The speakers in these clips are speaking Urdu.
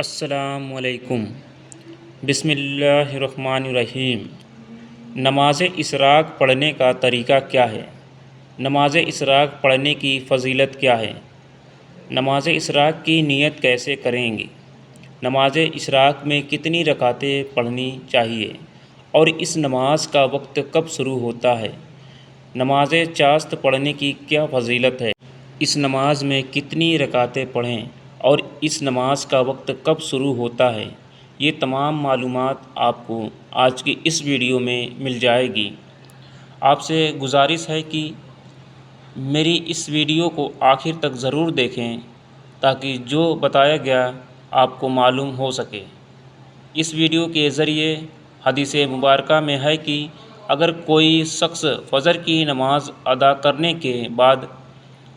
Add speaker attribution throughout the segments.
Speaker 1: السلام علیکم۔ بسم اللہ الرحمن الرحیم۔ نماز اشراق پڑھنے کا طریقہ کیا ہے؟ نماز اشراق پڑھنے کی فضیلت کیا ہے؟ نماز اشراق کی نیت کیسے کریں گے؟ نماز اشراق میں کتنی رکعتیں پڑھنی چاہیے اور اس نماز کا وقت کب شروع ہوتا ہے؟ نماز چاشت پڑھنے کی کیا فضیلت ہے؟ اس نماز میں کتنی رکعتیں پڑھیں اور اس نماز کا وقت کب شروع ہوتا ہے؟ یہ تمام معلومات آپ کو آج کی اس ویڈیو میں مل جائے گی۔ آپ سے گزارش ہے کہ میری اس ویڈیو کو آخر تک ضرور دیکھیں تاکہ جو بتایا گیا آپ کو معلوم ہو سکے۔ اس ویڈیو کے ذریعے حدیث مبارکہ میں ہے کہ اگر کوئی شخص فجر کی نماز ادا کرنے کے بعد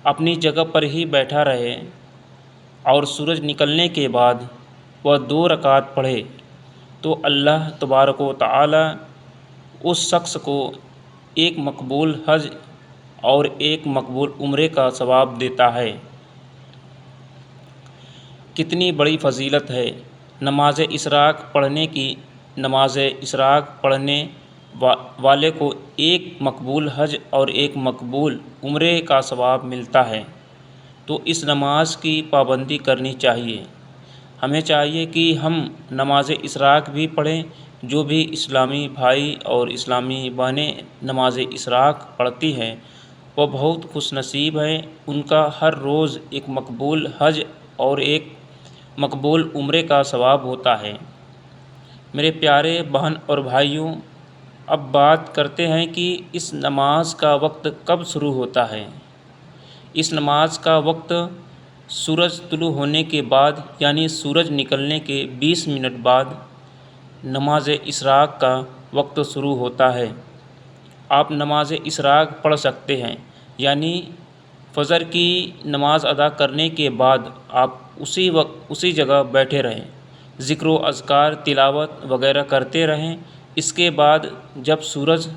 Speaker 1: اپنی جگہ پر ہی بیٹھا رہے اور سورج نکلنے کے بعد وہ 2 رکعت پڑھے تو اللہ تبارک و تعالی اس شخص کو ایک مقبول حج اور ایک مقبول عمرے کا ثواب دیتا ہے۔ کتنی بڑی فضیلت ہے نماز اشراق پڑھنے کی۔ نماز اشراق پڑھنے والے کو ایک مقبول حج اور ایک مقبول عمرے کا ثواب ملتا ہے، تو اس نماز کی پابندی کرنی چاہیے۔ ہمیں چاہیے کہ ہم نماز اشراق بھی پڑھیں۔ جو بھی اسلامی بھائی اور اسلامی بہنیں نماز اشراق پڑھتی ہیں وہ بہت خوش نصیب ہیں۔ ان کا ہر روز ایک مقبول حج اور ایک مقبول عمرے کا ثواب ہوتا ہے۔ میرے پیارے بہن اور بھائیوں، اب بات کرتے ہیں کہ اس نماز کا وقت کب شروع ہوتا ہے۔ اس نماز کا وقت سورج طلوع ہونے کے بعد یعنی سورج نکلنے کے 20 منٹ بعد نماز اشراق کا وقت شروع ہوتا ہے۔ آپ نماز اشراق پڑھ سکتے ہیں، یعنی فجر کی نماز ادا کرنے کے بعد آپ اسی جگہ بیٹھے رہیں، ذکر و اذکار تلاوت وغیرہ کرتے رہیں۔ اس کے بعد جب سورج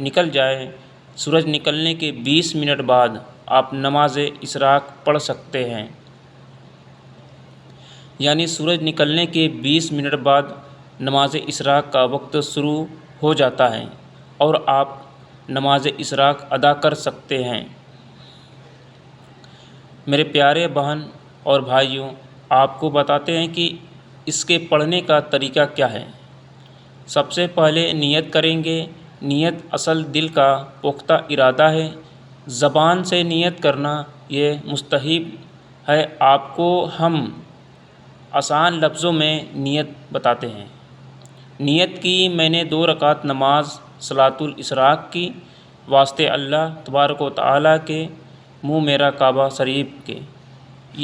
Speaker 1: نکل جائے، سورج نکلنے کے 20 منٹ بعد آپ نماز اشراق پڑھ سکتے ہیں، یعنی سورج نکلنے کے 20 منٹ بعد نماز اشراق کا وقت شروع ہو جاتا ہے اور آپ نماز اشراق ادا کر سکتے ہیں۔ میرے پیارے بہن اور بھائیوں، آپ کو بتاتے ہیں کہ اس کے پڑھنے کا طریقہ کیا ہے۔ سب سے پہلے نیت کریں گے۔ نیت اصل دل کا پختہ ارادہ ہے۔ زبان سے نیت کرنا یہ مستحب ہے۔ آپ کو ہم آسان لفظوں میں نیت بتاتے ہیں۔ نیت کی میں نے 2 رکعت نماز صلاۃ الاشراق کی، واسطے اللہ تبارک و تعالی کے، منہ میرا کعبہ شریف کے۔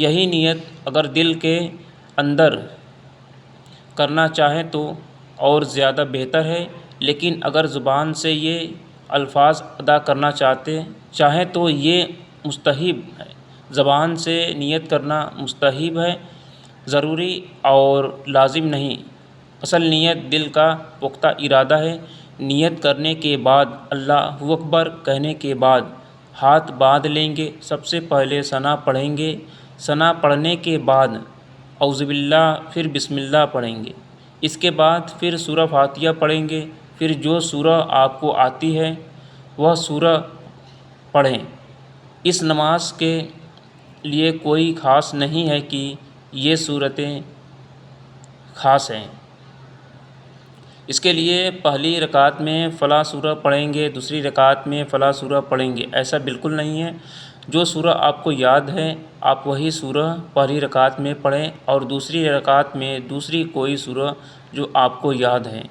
Speaker 1: یہی نیت اگر دل کے اندر کرنا چاہیں تو اور زیادہ بہتر ہے، لیکن اگر زبان سے یہ الفاظ ادا کرنا چاہیں تو یہ مستحب ہے۔ زبان سے نیت کرنا مستحب ہے، ضروری اور لازم نہیں۔ اصل نیت دل کا پختہ ارادہ ہے۔ نیت کرنے کے بعد اللہ اکبر کہنے کے بعد ہاتھ باندھ لیں گے۔ سب سے پہلے ثنا پڑھیں گے۔ ثنا پڑھنے کے بعد اعوذ باللہ پھر بسم اللہ پڑھیں گے۔ اس کے بعد پھر سورہ فاتحہ پڑھیں گے۔ پھر جو سورہ آپ کو آتی ہے وہ سورہ پڑھیں۔ اس نماز کے لیے کوئی خاص نہیں ہے کہ یہ سورتیں خاص ہیں۔ اس کے لیے پہلی رکعت میں فلاں سورہ پڑھیں گے، دوسری رکعت میں فلاں سورہ پڑھیں گے، ایسا بالکل نہیں ہے۔ جو سورہ آپ کو یاد ہے آپ وہی سورہ پہلی رکعت میں پڑھیں اور دوسری رکعت میں دوسری کوئی سورہ جو آپ کو یاد ہے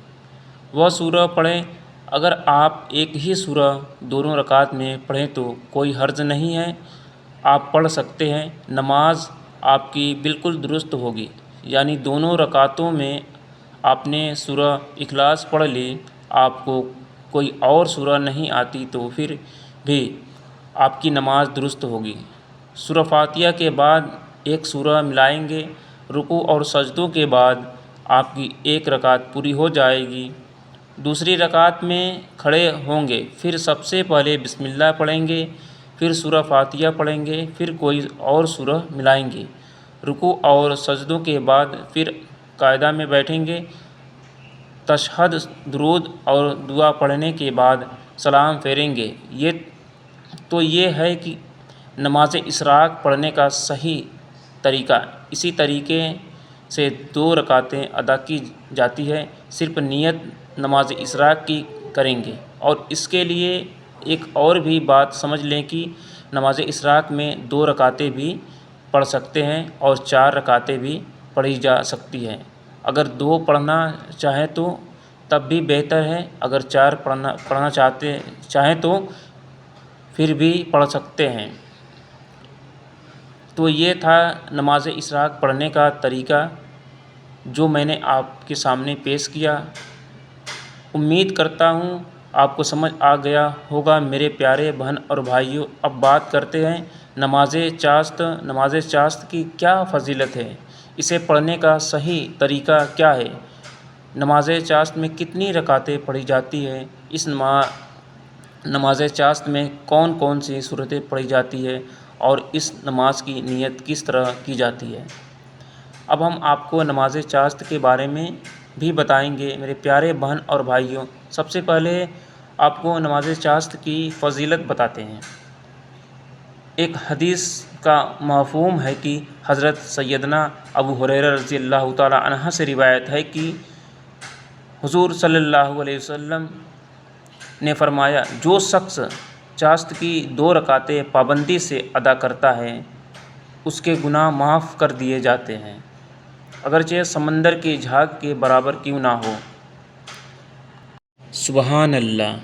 Speaker 1: وہ سورہ پڑھیں۔ اگر آپ ایک ہی سورہ دونوں رکعت میں پڑھیں تو کوئی حرج نہیں ہے، آپ پڑھ سکتے ہیں۔ نماز آپ کی بالکل درست ہوگی، یعنی دونوں رکعتوں میں آپ نے سورہ اخلاص پڑھ لی، آپ کو کوئی اور سورہ نہیں آتی تو پھر بھی آپ کی نماز درست ہوگی۔ سورہ فاتحہ کے بعد ایک سورہ ملائیں گے۔ رکوع اور سجدوں کے بعد آپ کی ایک رکعت پوری ہو جائے گی۔ دوسری رکعت میں کھڑے ہوں گے، پھر سب سے پہلے بسم اللہ پڑھیں گے، پھر سورہ فاتحہ پڑھیں گے، پھر کوئی اور سورہ ملائیں گے۔ رکوع اور سجدوں کے بعد پھر قاعدہ میں بیٹھیں گے۔ تشہد، درود اور دعا پڑھنے کے بعد سلام پھیریں گے۔ یہ ہے کہ نماز اشراق پڑھنے کا صحیح طریقہ۔ اسی طریقے سے 2 رکعتیں ادا کی جاتی ہے۔ صرف نیت نماز اشراق کی کریں گے۔ اور اس کے لیے ایک اور بھی بات سمجھ لیں کہ نماز اشراق میں 2 رکعتیں بھی پڑھ سکتے ہیں اور 4 رکعتیں بھی پڑھی جا سکتی ہیں۔ اگر 2 پڑھنا چاہیں تو تب بھی بہتر ہے، اگر 4 پڑھنا چاہیں تو پھر بھی پڑھ سکتے ہیں۔ تو یہ تھا نماز اشراق پڑھنے کا طریقہ جو میں نے آپ کے سامنے پیش کیا۔ امید کرتا ہوں آپ کو سمجھ آ گیا ہوگا میرے پیارے بہن اور بھائیوں۔ اب بات کرتے ہیں نماز چاشت۔ نماز چاشت کی کیا فضیلت ہے؟ اسے پڑھنے کا صحیح طریقہ کیا ہے؟ نماز چاشت میں کتنی رکعتیں پڑھی جاتی ہے؟ اس نماز چاشت میں کون کون سی سورتیں پڑھی جاتی ہے اور اس نماز کی نیت کس طرح کی جاتی ہے؟ اب ہم آپ کو نماز چاشت کے بارے میں بھی بتائیں گے میرے پیارے بہن اور بھائیوں۔ سب سے پہلے آپ کو نماز چاشت کی فضیلت بتاتے ہیں۔ ایک حدیث کا مفہوم ہے کہ حضرت سیدنا ابو ہریرہ رضی اللہ تعالی عنہ سے روایت ہے کہ حضور صلی اللہ علیہ وسلم نے فرمایا، جو شخص چاشت کی 2 رکعتیں پابندی سے ادا کرتا ہے اس کے گناہ معاف کر دیے جاتے ہیں، اگرچہ سمندر کی جھاگ کے برابر کیوں نہ ہو۔ سبحان اللہ!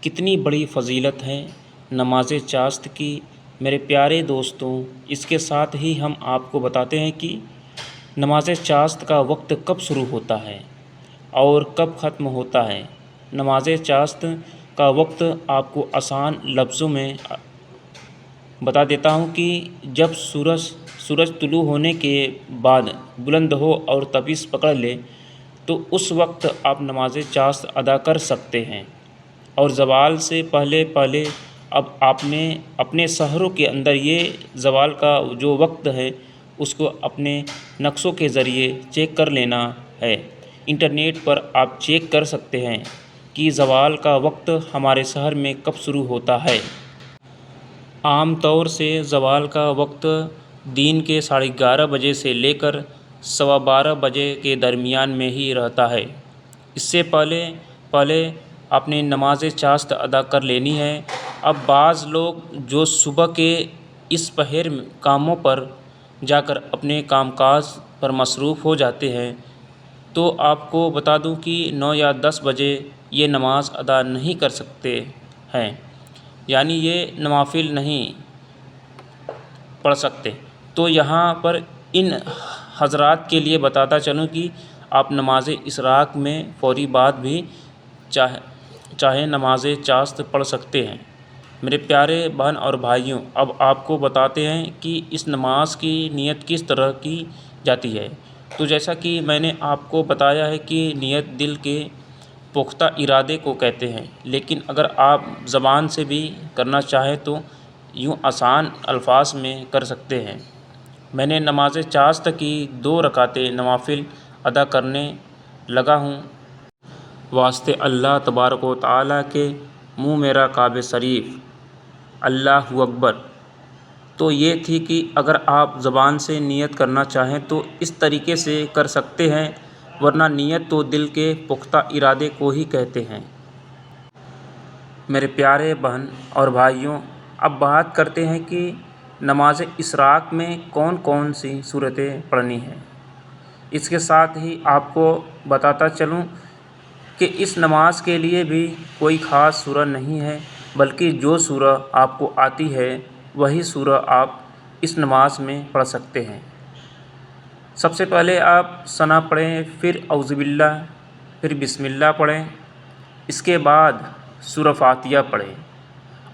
Speaker 1: کتنی بڑی فضیلت ہے نماز چاشت کی میرے پیارے دوستوں۔ اس کے ساتھ ہی ہم آپ کو بتاتے ہیں کہ نماز چاشت کا وقت کب شروع ہوتا ہے اور کب ختم ہوتا ہے۔ نماز چاشت کا وقت آپ کو آسان لفظوں میں بتا دیتا ہوں کہ جب سورج طلوع ہونے کے بعد بلند ہو اور تپش پکڑ لے تو اس وقت آپ نماز چاشت ادا کر سکتے ہیں، اور زوال سے پہلے اب آپ نے اپنے شہروں کے اندر یہ زوال کا جو وقت ہے اس کو اپنے نقشوں کے ذریعے چیک کر لینا ہے۔ انٹرنیٹ پر آپ چیک کر سکتے ہیں کہ زوال کا وقت ہمارے شہر میں کب شروع ہوتا ہے۔ عام طور سے زوال کا وقت دن کے 11:30 بجے سے لے کر 12:15 بجے کے درمیان میں ہی رہتا ہے۔ اس سے پہلے آپ نے نماز چاشت ادا کر لینی ہے۔ اب بعض لوگ جو صبح کے اس پہر کاموں پر جا کر اپنے کام کاج پر مصروف ہو جاتے ہیں، تو آپ کو بتا دوں کہ 9 یا 10 بجے یہ نماز ادا نہیں کر سکتے ہیں، یعنی یہ نوافل نہیں پڑھ سکتے۔ تو یہاں پر ان حضرات کے لیے بتاتا چلوں کہ آپ نماز اشراق میں فوری بعد بھی چاہے نماز چاشت پڑھ سکتے ہیں۔ میرے پیارے بہن اور بھائیوں، اب آپ کو بتاتے ہیں کہ اس نماز کی نیت کس طرح کی جاتی ہے۔ تو جیسا کہ میں نے آپ کو بتایا ہے کہ نیت دل کے پختہ ارادے کو کہتے ہیں، لیکن اگر آپ زبان سے بھی کرنا چاہیں تو یوں آسان الفاظ میں کر سکتے ہیں۔ میں نے نماز چاشت کی 2 رکعتیں نوافل ادا کرنے لگا ہوں۔ واسطے اللہ تبارک و تعالیٰ کے، منہ میرا کعبہ شریف، اللہ اکبر۔ تو یہ تھی کہ اگر آپ زبان سے نیت کرنا چاہیں تو اس طریقے سے کر سکتے ہیں، ورنہ نیت تو دل کے پختہ ارادے کو ہی کہتے ہیں۔ میرے پیارے بہن اور بھائیوں، اب بات کرتے ہیں کہ نماز اشراق میں کون کون سی سورتیں پڑھنی ہیں۔ اس کے ساتھ ہی آپ کو بتاتا چلوں کہ اس نماز کے لیے بھی کوئی خاص سورہ نہیں ہے، بلکہ جو سورہ آپ کو آتی ہے وہی سورہ آپ اس نماز میں پڑھ سکتے ہیں۔ سب سے پہلے آپ ثنا پڑھیں، پھر اعوذ باللہ، پھر بسم اللہ پڑھیں، اس کے بعد سورہ فاتحہ پڑھیں،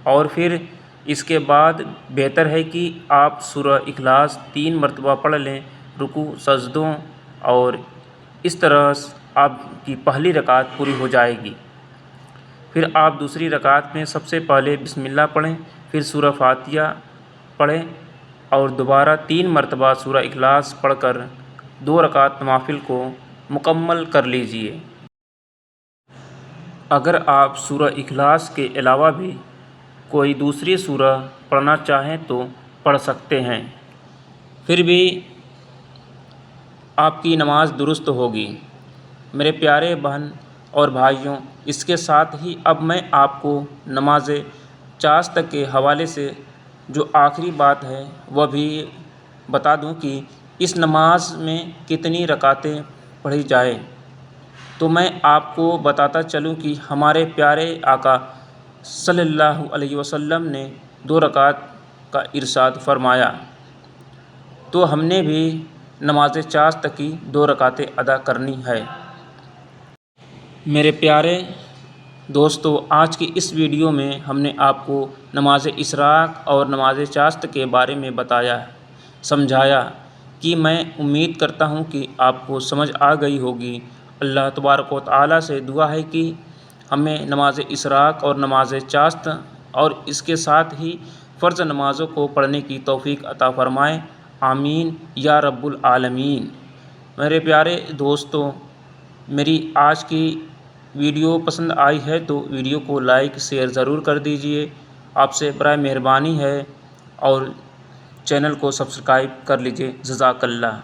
Speaker 1: اور پھر اس کے بعد بہتر ہے کہ آپ سورہ اخلاص 3 مرتبہ پڑھ لیں رکوع سجدوں، اور اس طرح آپ کی پہلی رکعت پوری ہو جائے گی۔ پھر آپ دوسری رکعت میں سب سے پہلے بسم اللہ پڑھیں، پھر سورہ فاتحہ پڑھیں، اور دوبارہ 3 مرتبہ سورہ اخلاص پڑھ کر 2 رکعت نوافل کو مکمل کر لیجیے۔ اگر آپ سورہ اخلاص کے علاوہ بھی کوئی دوسری سورہ پڑھنا چاہیں تو پڑھ سکتے ہیں، پھر بھی آپ کی نماز درست ہوگی۔ میرے پیارے بہن اور بھائیوں، اس کے ساتھ ہی اب میں آپ کو نماز چاشت کے حوالے سے جو آخری بات ہے وہ بھی بتا دوں کہ اس نماز میں کتنی رکعتیں پڑھی جائیں۔ تو میں آپ کو بتاتا چلوں کہ ہمارے پیارے آقا صلی اللہ علیہ وسلم نے 2 رکعت کا ارشاد فرمایا، تو ہم نے بھی نماز چاشت کی 2 رکعتیں ادا کرنی ہے۔ میرے پیارے دوستو، آج کی اس ویڈیو میں ہم نے آپ کو نماز اشراق اور نماز چاشت کے بارے میں بتایا، سمجھایا کہ میں امید کرتا ہوں کہ آپ کو سمجھ آ گئی ہوگی۔ اللہ تبارک و تعالیٰ سے دعا ہے کہ ہمیں نماز اشراق اور نماز چاشت اور اس کے ساتھ ہی فرض نمازوں کو پڑھنے کی توفیق عطا فرمائے، آمین یا رب العالمین۔ میرے پیارے دوستو، میری آج کی ویڈیو پسند آئی ہے تو ویڈیو کو لائک شیئر ضرور کر دیجیے، آپ سے برائے مہربانی ہے، اور چینل کو سبسکرائب کر لیجیے۔ جزاک اللہ۔